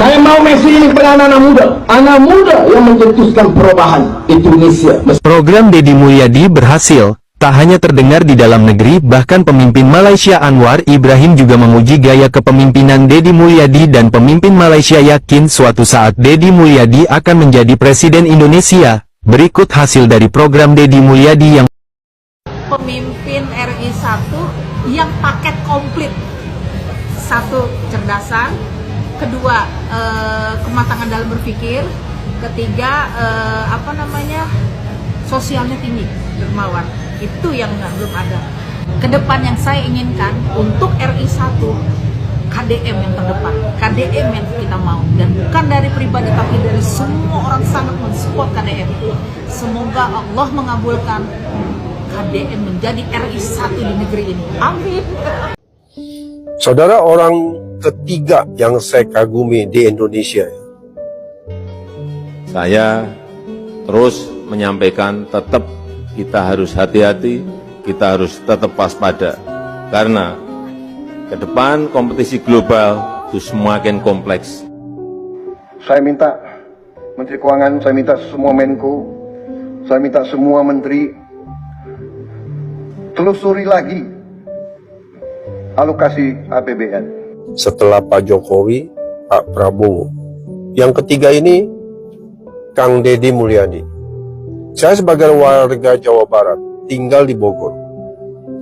Saya mau Messi ini pada anak muda yang mencetuskan perubahan Indonesia. Program Deddy Mulyadi berhasil. Tak hanya terdengar di dalam negeri, bahkan pemimpin Malaysia Anwar Ibrahim juga memuji gaya kepemimpinan Deddy Mulyadi, dan pemimpin Malaysia yakin suatu saat Deddy Mulyadi akan menjadi Presiden Indonesia. Berikut hasil dari program Deddy Mulyadi yang pemimpin RI 1 yang paket komplit. Satu, kecerdasan. Kedua, kematangan dalam berpikir. Ketiga, sosialnya tinggi, dermawan. Itu yang belum ada. Kedepan yang saya inginkan untuk RI 1, KDM yang terdepan, KDM yang kita mau, dan bukan dari pribadi tapi dari semua orang sangat mensupport KDM. Semoga Allah mengabulkan KDM menjadi RI 1 di negeri ini. Amin. Saudara, orang ketiga yang saya kagumi di Indonesia. Saya terus menyampaikan tetap kita harus hati-hati, kita harus tetap waspada, karena ke depan kompetisi global itu semakin kompleks. Saya minta Menteri Keuangan, saya minta semua Menko, saya minta semua Menteri telusuri lagi alokasi APBN. Setelah Pak Jokowi, Pak Prabowo. Yang ketiga ini Kang Deddy Mulyadi. Saya sebagai warga Jawa Barat, tinggal di Bogor,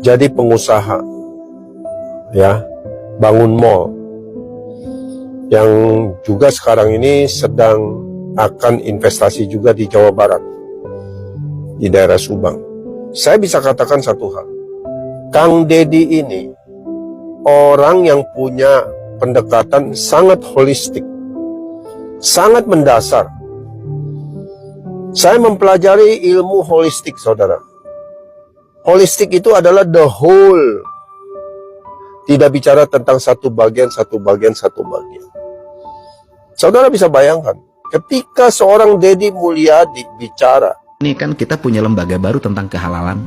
jadi pengusaha, ya, bangun mall, yang juga sekarang ini sedang akan investasi juga di Jawa Barat, di daerah Subang. Saya bisa katakan satu hal, Kang Deddy ini orang yang punya pendekatan sangat holistik, sangat mendasar. Saya mempelajari ilmu holistik, saudara. Holistik itu adalah the whole. Tidak bicara tentang satu bagian. Saudara bisa bayangkan, ketika seorang Deddy Mulyadi bicara. Ini kan kita punya lembaga baru tentang kehalalan.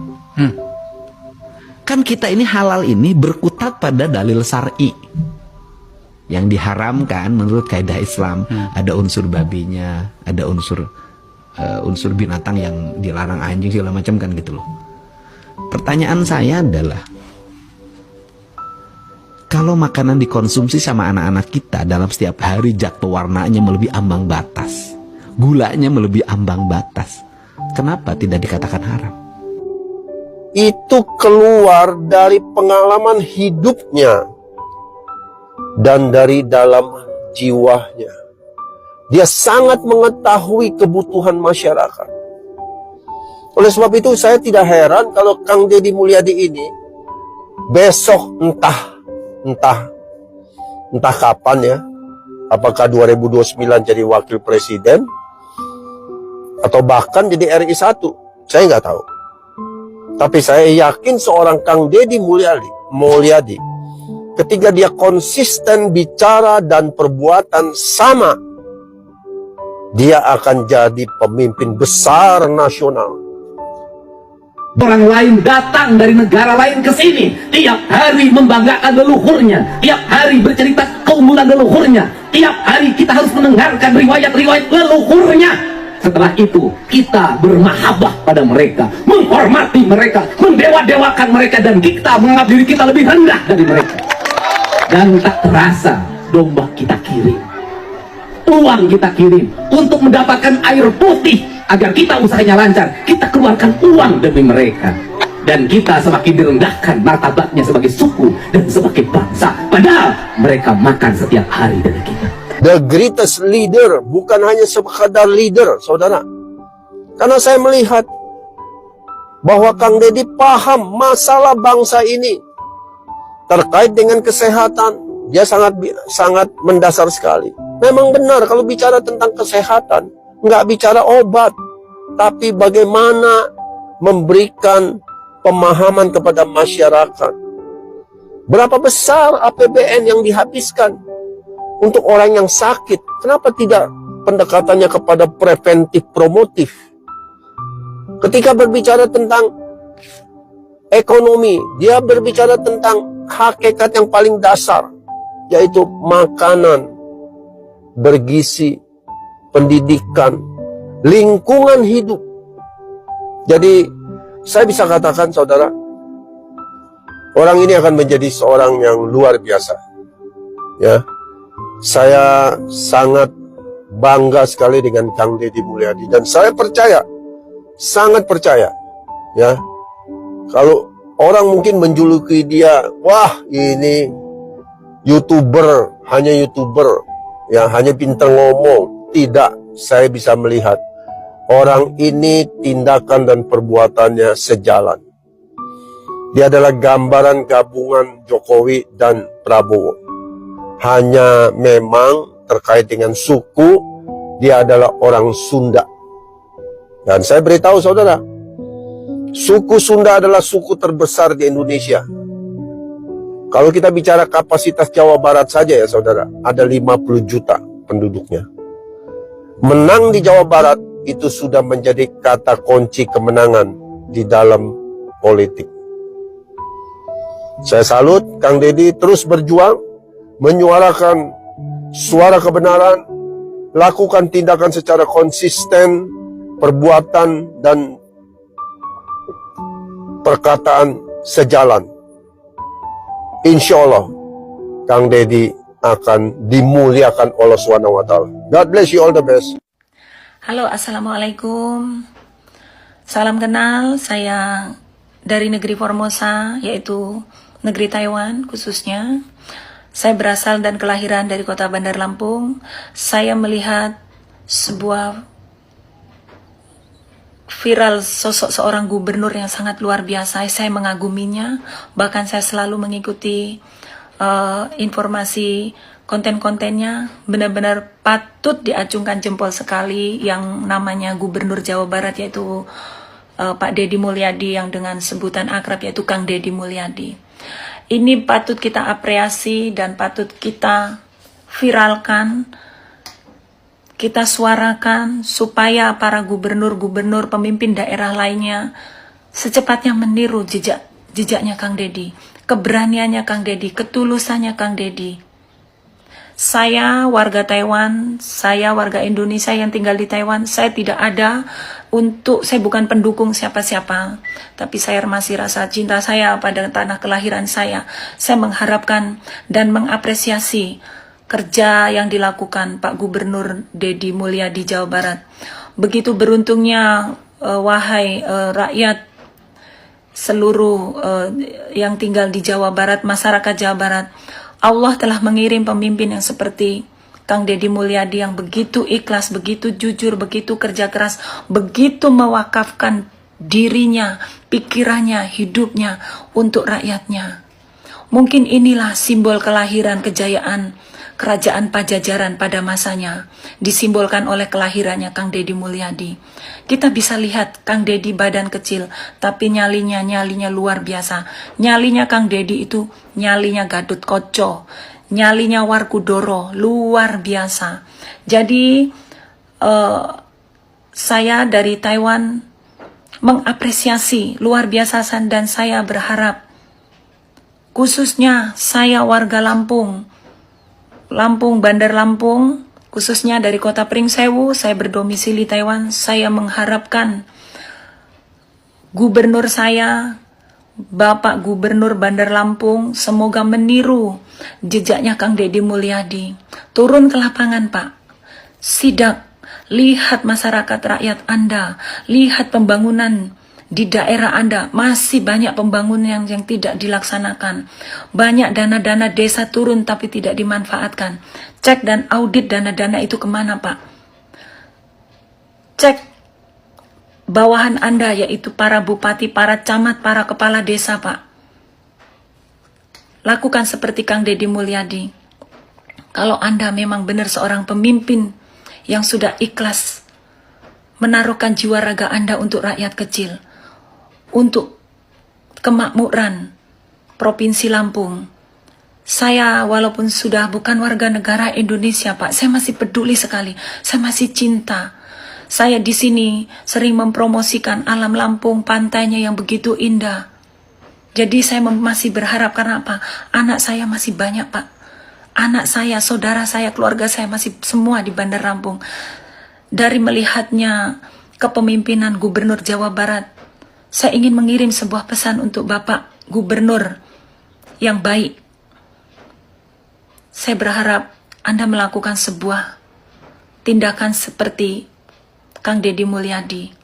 Kan kita ini halal ini berkutat pada dalil syar'i. Yang diharamkan menurut kaidah Islam. Ada unsur babinya, ada unsur binatang yang dilarang, anjing segala macam kan gitu loh. Pertanyaan saya adalah, kalau makanan dikonsumsi sama anak-anak kita dalam setiap hari jatuh warnanya melebihi ambang batas, gulanya melebihi ambang batas, kenapa tidak dikatakan haram? Itu keluar dari pengalaman hidupnya dan dari dalam jiwanya. Dia sangat mengetahui kebutuhan masyarakat. Oleh sebab itu saya tidak heran kalau Kang Deddy Mulyadi ini besok entah kapan ya, apakah 2029 jadi wakil presiden atau bahkan jadi RI 1, saya nggak tahu. Tapi saya yakin seorang Kang Deddy Mulyadi ketika dia konsisten bicara dan perbuatan sama, dia akan jadi pemimpin besar nasional. Orang lain datang dari negara lain ke sini, tiap hari membanggakan leluhurnya, tiap hari bercerita keunggulan leluhurnya, tiap hari kita harus mendengarkan riwayat-riwayat leluhurnya. Setelah itu kita bermahabbah pada mereka, menghormati mereka, mendewa-dewakan mereka, dan kita menganggap diri kita lebih rendah dari mereka. Dan tak terasa domba kita kirim, uang kita kirim untuk mendapatkan air putih agar kita usahanya lancar. Kita keluarkan uang demi mereka, dan kita semakin direndahkan martabatnya sebagai suku dan sebagai bangsa, padahal mereka makan setiap hari dari kita. The greatest leader bukan hanya sekadar leader, saudara. Karena saya melihat bahwa Kang Deddy paham masalah bangsa ini terkait dengan kesehatan. Dia sangat mendasar sekali. Memang benar kalau bicara tentang kesehatan, nggak bicara obat, tapi bagaimana memberikan pemahaman kepada masyarakat. Berapa besar APBN yang dihabiskan untuk orang yang sakit? Kenapa tidak pendekatannya kepada preventif promotif? Ketika berbicara tentang ekonomi, dia berbicara tentang hakikat yang paling dasar, yaitu makanan. bergizi, pendidikan, lingkungan hidup. Jadi saya bisa katakan saudara, orang ini akan menjadi seorang yang luar biasa. Ya, saya sangat bangga sekali dengan Kang Deddy Mulyadi, dan saya percaya, sangat percaya, ya, kalau orang mungkin menjuluki dia, wah ini YouTuber, hanya YouTuber, ya, hanya pintar ngomong. Tidak, saya bisa melihat orang ini tindakan dan perbuatannya sejalan. Dia adalah gambaran gabungan Jokowi dan Prabowo. Hanya memang terkait dengan suku, dia adalah orang Sunda. Dan saya beritahu saudara, suku Sunda adalah suku terbesar di Indonesia. Kalau kita bicara kapasitas Jawa Barat saja ya saudara, ada 50 juta penduduknya. Menang di Jawa Barat itu sudah menjadi kata kunci kemenangan di dalam politik. Saya salut Kang Deddy terus berjuang, menyuarakan suara kebenaran, lakukan tindakan secara konsisten, perbuatan dan perkataan sejalan. Insya Allah Kang Deddy akan dimuliakan oleh Subhanahu wa Ta'ala. God bless you, all the best. Halo, assalamualaikum. Salam kenal, saya dari negeri Formosa, yaitu negeri Taiwan khususnya. Saya berasal dan kelahiran dari kota Bandar Lampung. Saya melihat sebuah viral sosok seorang gubernur yang sangat luar biasa. Saya mengaguminya, bahkan saya selalu mengikuti informasi konten-kontennya. Benar-benar patut diacungkan jempol sekali yang namanya Gubernur Jawa Barat, yaitu Pak Deddy Mulyadi, yang dengan sebutan akrab yaitu Kang Deddy Mulyadi. Ini patut kita apresiasi dan patut kita viralkan, kita suarakan supaya para gubernur-gubernur pemimpin daerah lainnya secepatnya meniru jejaknya Kang Deddy, keberaniannya Kang Deddy, ketulusannya Kang Deddy. Saya warga Taiwan, saya warga Indonesia yang tinggal di Taiwan. Saya tidak ada saya bukan pendukung siapa-siapa, tapi saya masih rasa cinta saya pada tanah kelahiran saya. Saya mengharapkan dan mengapresiasi kerja yang dilakukan Pak Gubernur Deddy Mulyadi Jawa Barat. Begitu beruntungnya wahai rakyat seluruh yang tinggal di Jawa Barat, masyarakat Jawa Barat, Allah telah mengirim pemimpin yang seperti Kang Deddy Mulyadi yang begitu ikhlas, begitu jujur, begitu kerja keras, begitu mewakafkan dirinya, pikirannya, hidupnya untuk rakyatnya. Mungkin inilah simbol kelahiran kejayaan Kerajaan Pajajaran pada masanya, disimbolkan oleh kelahirannya Kang Deddy Mulyadi. Kita bisa lihat Kang Deddy badan kecil, tapi nyalinya luar biasa. Nyalinya Kang Deddy itu nyalinya Gadut Koco, nyalinya Warkudoro, luar biasa. Jadi saya dari Taiwan mengapresiasi luar biasa, dan saya berharap khususnya saya warga Lampung, Bandar Lampung, khususnya dari kota Pringsewu, saya berdomisili Taiwan. Saya mengharapkan gubernur saya, Bapak Gubernur Bandar Lampung, semoga meniru jejaknya Kang Deddy Mulyadi. Turun ke lapangan Pak, sidak, lihat masyarakat rakyat Anda, lihat pembangunan di daerah Anda, masih banyak pembangunan yang tidak dilaksanakan. Banyak dana-dana desa turun tapi tidak dimanfaatkan. Cek dan audit dana-dana itu kemana Pak. Cek bawahan Anda, yaitu para bupati, para camat, para kepala desa Pak. Lakukan seperti Kang Deddy Mulyadi. Kalau Anda memang benar seorang pemimpin yang sudah ikhlas menaruhkan jiwa raga Anda untuk rakyat kecil, untuk kemakmuran Provinsi Lampung. Saya walaupun sudah bukan warga negara Indonesia Pak, saya masih peduli sekali, saya masih cinta. Saya di sini sering mempromosikan alam Lampung, pantainya yang begitu indah. Jadi saya masih berharap, karena apa? Anak saya masih banyak Pak. anak saya, saudara saya, keluarga saya masih semua di Bandar Lampung. Dari melihatnya kepemimpinan Gubernur Jawa Barat, saya ingin mengirim sebuah pesan untuk Bapak Gubernur yang baik. Saya berharap Anda melakukan sebuah tindakan seperti Kang Deddy Mulyadi.